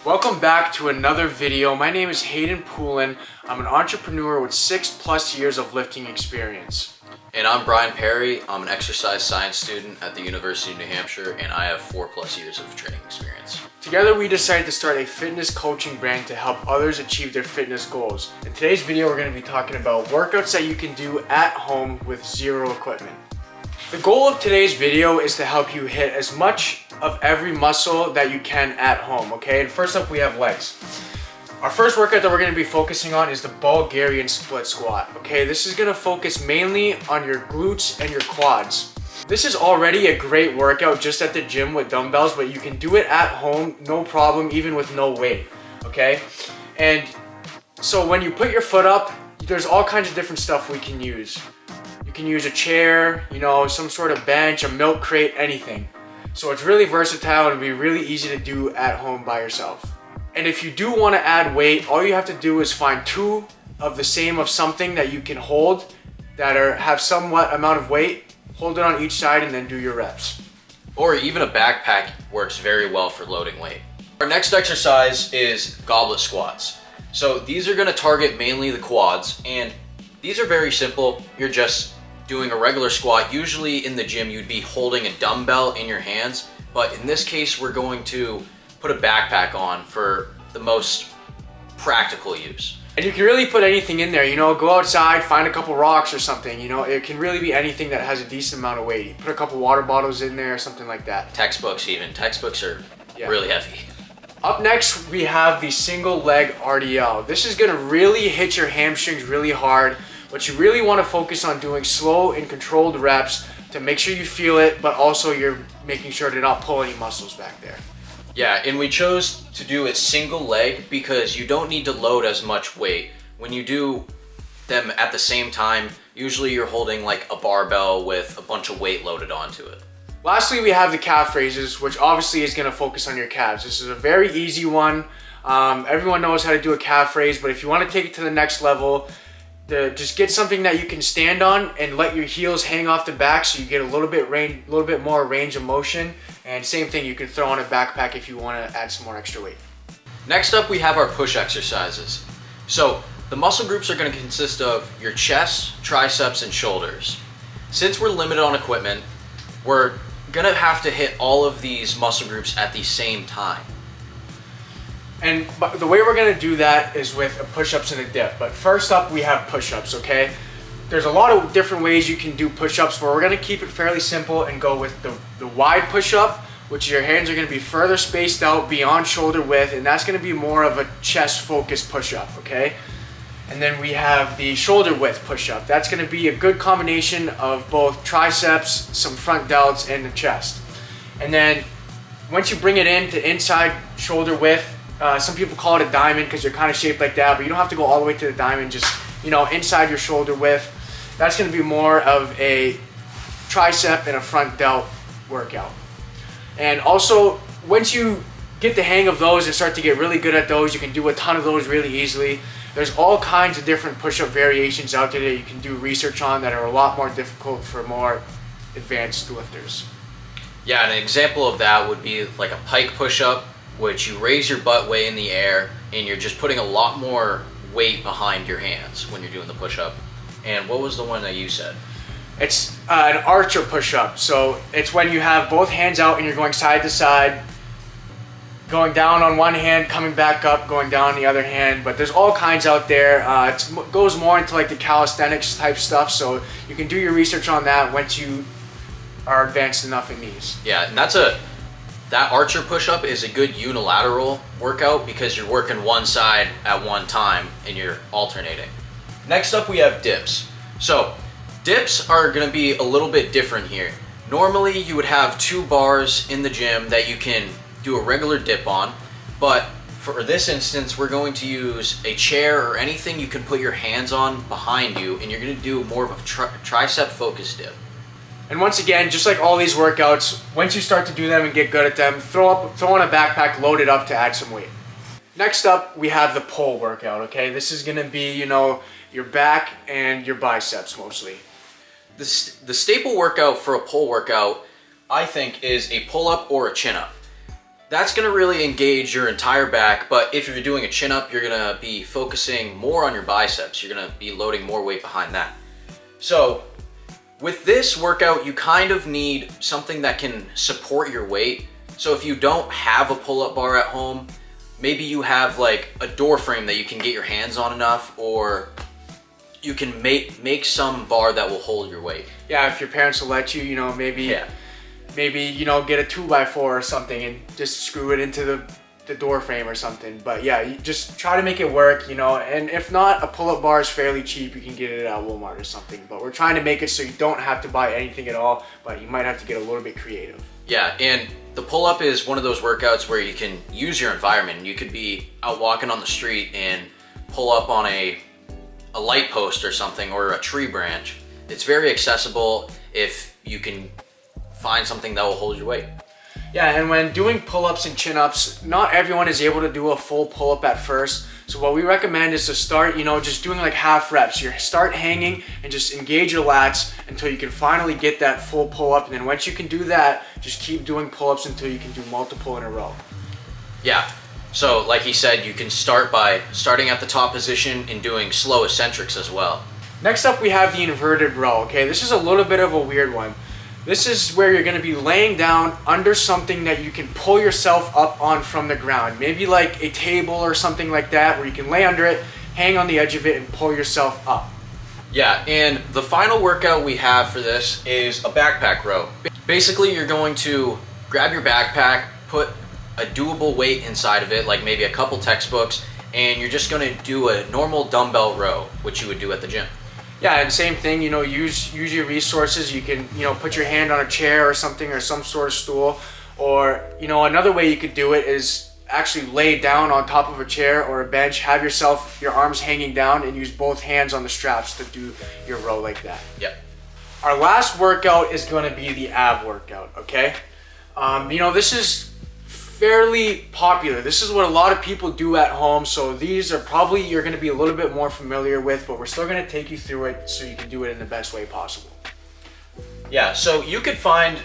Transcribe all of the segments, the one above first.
Welcome back to another video. My name is Hayden Poulin. I'm an entrepreneur with 6+ years of lifting experience. And I'm Brian Perry. I'm an exercise science student at the University of New Hampshire, and I have 4+ years of training experience. Together we decided to start a fitness coaching brand to help others achieve their fitness goals. In today's video we're going to be talking about workouts that you can do at home with zero equipment. The goal of today's video is to help you hit as much of every muscle that you can at home, okay? And first up we have legs. Our first workout that we're going to be focusing on is the Bulgarian split squat, okay? This is going to focus mainly on your glutes and your quads. This is already a great workout just at the gym with dumbbells, but you can do it at home, no problem, even with no weight, okay? And so when you put your foot up, there's all kinds of different stuff we can use. You can use a chair, some sort of bench, a milk crate, anything. So it's really versatile and it'll be really easy to do at home by yourself. And if you do want to add weight, all you have to do is find two of the same of something that you can hold that have somewhat amount of weight, hold it on each side and then do your reps. Or even a backpack works very well for loading weight. Our next exercise is goblet squats. So these are going to target mainly the quads, and these are very simple. You're just doing a regular squat. Usually in the gym you'd be holding a dumbbell in your hands, but in this case we're going to put a backpack on for the most practical use. And you can really put anything in there, go outside, find a couple rocks or something, it can really be anything that has a decent amount of weight. Put a couple water bottles in there, something like that. Textbooks are really heavy. Up next, we have the single leg RDL. This is gonna really hit your hamstrings really hard, but you really wanna focus on doing slow and controlled reps to make sure you feel it, but also you're making sure to not pull any muscles back there. Yeah, and we chose to do it single leg because you don't need to load as much weight. When you do them at the same time, usually you're holding like a barbell with a bunch of weight loaded onto it. Lastly, we have the calf raises, which obviously is gonna focus on your calves. This is a very easy one. Everyone knows how to do a calf raise, but if you wanna take it to the next level, just get something that you can stand on and let your heels hang off the back so you get a little bit more range of motion. And same thing, you can throw on a backpack if you want to add some more extra weight. Next up, we have our push exercises. So the muscle groups are going to consist of your chest, triceps, and shoulders. Since we're limited on equipment, we're going to have to hit all of these muscle groups at the same time. And the way we're going to do that is with a push-ups and a dip. But first up, we have push-ups, okay? There's a lot of different ways you can do push-ups, but we're going to keep it fairly simple and go with the wide push-up, which your hands are going to be further spaced out beyond shoulder width, and that's going to be more of a chest-focused push-up, okay? And then we have the shoulder width push-up. That's going to be a good combination of both triceps, some front delts, and the chest. And then once you bring it in to inside shoulder width, some people call it a diamond because you're kind of shaped like that, but you don't have to go all the way to the diamond, just inside your shoulder width. That's going to be more of a tricep and a front delt workout. And also, once you get the hang of those and start to get really good at those, you can do a ton of those really easily. There's all kinds of different push-up variations out there that you can do research on that are a lot more difficult for more advanced lifters. Yeah, an example of that would be like a pike push-up, which you raise your butt way in the air and you're just putting a lot more weight behind your hands when you're doing the push-up. And what was the one that you said? It's an archer push-up. So it's when you have both hands out and you're going side to side, going down on one hand, coming back up, going down on the other hand. But there's all kinds out there. It goes more into like the calisthenics type stuff. So you can do your research on that once you are advanced enough in these. Yeah, and that archer push-up is a good unilateral workout because you're working one side at one time and you're alternating. Next up, we have dips. So dips are going to be a little bit different here. Normally, you would have 2 bars in the gym that you can do a regular dip on, but for this instance, we're going to use a chair or anything you can put your hands on behind you, and you're going to do more of a tricep-focused dip. And once again, just like all these workouts, once you start to do them and get good at them, throw on a backpack, load it up to add some weight. Next up, we have the pull workout, okay? This is gonna be, your back and your biceps mostly. The staple workout for a pull workout, I think, is a pull-up or a chin-up. That's gonna really engage your entire back, but if you're doing a chin up, you're gonna be focusing more on your biceps. You're gonna be loading more weight behind that. So with this workout, you kind of need something that can support your weight. So if you don't have a pull-up bar at home, maybe you have like a door frame that you can get your hands on enough, or you can make some bar that will hold your weight. Yeah, if your parents will let you, maybe get a 2x4 or something and just screw it into the door frame or something. But yeah, you just try to make it work, and if not, a pull-up bar is fairly cheap. You can get it at Walmart or something. But we're trying to make it so you don't have to buy anything at all, but you might have to get a little bit creative. Yeah, and the pull-up is one of those workouts where you can use your environment. You could be out walking on the street and pull up on a light post or something, or a tree branch. It's very accessible if you can find something that will hold your weight. Yeah, and when doing pull-ups and chin-ups, not everyone is able to do a full pull-up at first. So what we recommend is to start, just doing like half reps. You start hanging and just engage your lats until you can finally get that full pull-up. And then once you can do that, just keep doing pull-ups until you can do multiple in a row. Yeah. So like he said, you can start by starting at the top position and doing slow eccentrics as well. Next up, we have the inverted row, okay? This is a little bit of a weird one. This is where you're gonna be laying down under something that you can pull yourself up on from the ground. Maybe like a table or something like that, where you can lay under it, hang on the edge of it, and pull yourself up. Yeah, and the final workout we have for this is a backpack row. Basically, you're going to grab your backpack, put a doable weight inside of it, like maybe a couple textbooks, and you're just gonna do a normal dumbbell row, which you would do at the gym. Yeah, and same thing, use your resources. You can, put your hand on a chair or something, or some sort of stool. Or, another way you could do it is actually lay down on top of a chair or a bench, have your arms hanging down, and use both hands on the straps to do your row like that. Yep. Our last workout is going to be the ab workout, okay? This is fairly popular. This is what a lot of people do at home, so these are probably you're going to be a little bit more familiar with, but we're still going to take you through it so you can do it in the best way possible. Yeah, so you could find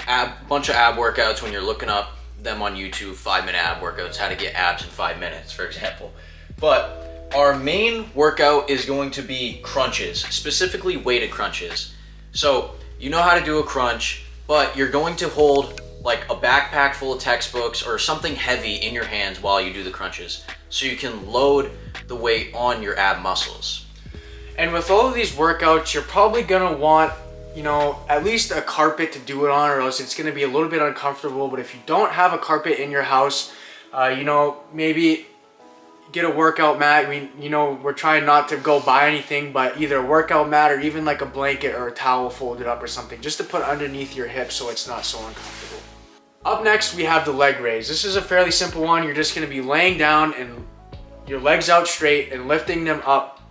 a bunch of ab workouts when you're looking up them on YouTube, 5-minute ab workouts, how to get abs in 5 minutes, for example. But our main workout is going to be crunches, specifically weighted crunches. So you know how to do a crunch, but you're going to hold like a backpack full of textbooks or something heavy in your hands while you do the crunches, so you can load the weight on your ab muscles. And with all of these workouts, you're probably gonna want, at least a carpet to do it on, or else it's gonna be a little bit uncomfortable. But if you don't have a carpet in your house, maybe get a workout mat. We're trying not to go buy anything, but either a workout mat or even like a blanket or a towel folded up or something, just to put underneath your hips so it's not so uncomfortable. Up next, we have the leg raise. This is a fairly simple one. You're just gonna be laying down and your legs out straight and lifting them up,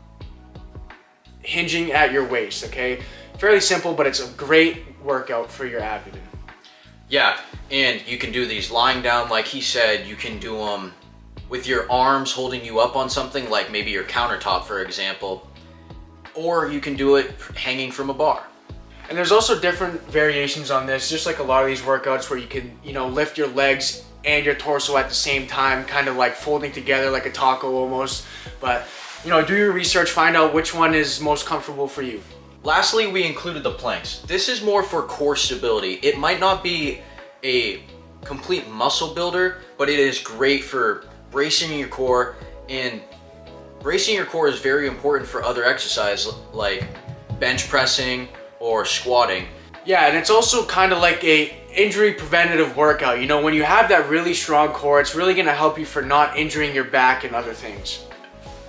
hinging at your waist, okay? Fairly simple, but it's a great workout for your abdomen. Yeah, and you can do these lying down, like he said. You can do them with your arms holding you up on something, like maybe your countertop, for example, or you can do it hanging from a bar. And there's also different variations on this, just like a lot of these workouts where you can, lift your legs and your torso at the same time, kind of like folding together like a taco almost. But, do your research, find out which one is most comfortable for you. Lastly, we included the planks. This is more for core stability. It might not be a complete muscle builder, but it is great for bracing your core, and bracing your core is very important for other exercise like bench pressing or squatting. Yeah, and it's also kind of like a injury preventative workout. When you have that really strong core, it's really gonna help you for not injuring your back and other things.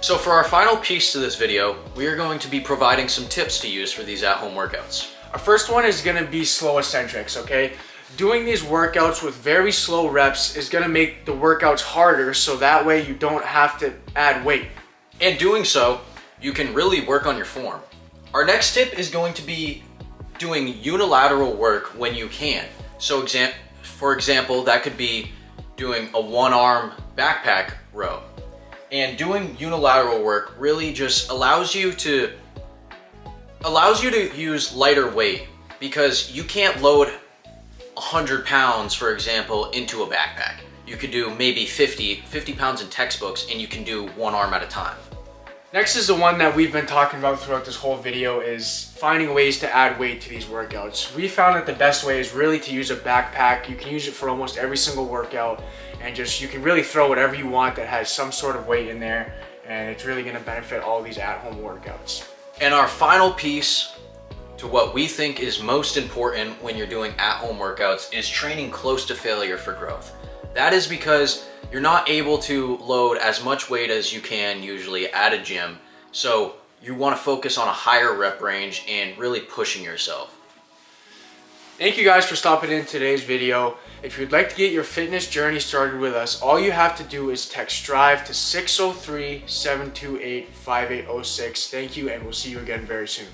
So for our final piece to this video, we are going to be providing some tips to use for these at-home workouts. Our first one is gonna be slow eccentrics, okay? Doing these workouts with very slow reps is gonna make the workouts harder, so that way you don't have to add weight. And doing so, you can really work on your form. Our next tip is going to be doing unilateral work when you can. So for example, that could be doing a one-arm backpack row. And doing unilateral work really just allows you to use lighter weight, because you can't load 100 pounds, for example, into a backpack. You could do maybe 50 pounds in textbooks, and you can do one arm at a time. Next is the one that we've been talking about throughout this whole video, is finding ways to add weight to these workouts. We found that the best way is really to use a backpack. You can use it for almost every single workout, and you can really throw whatever you want that has some sort of weight in there, and it's really gonna benefit all these at-home workouts. And our final piece to what we think is most important when you're doing at-home workouts is training close to failure for growth. That is because you're not able to load as much weight as you can usually at a gym. So you want to focus on a higher rep range and really pushing yourself. Thank you guys for stopping in today's video. If you'd like to get your fitness journey started with us, all you have to do is text STRIVE to 603-728-5806. Thank you, and we'll see you again very soon.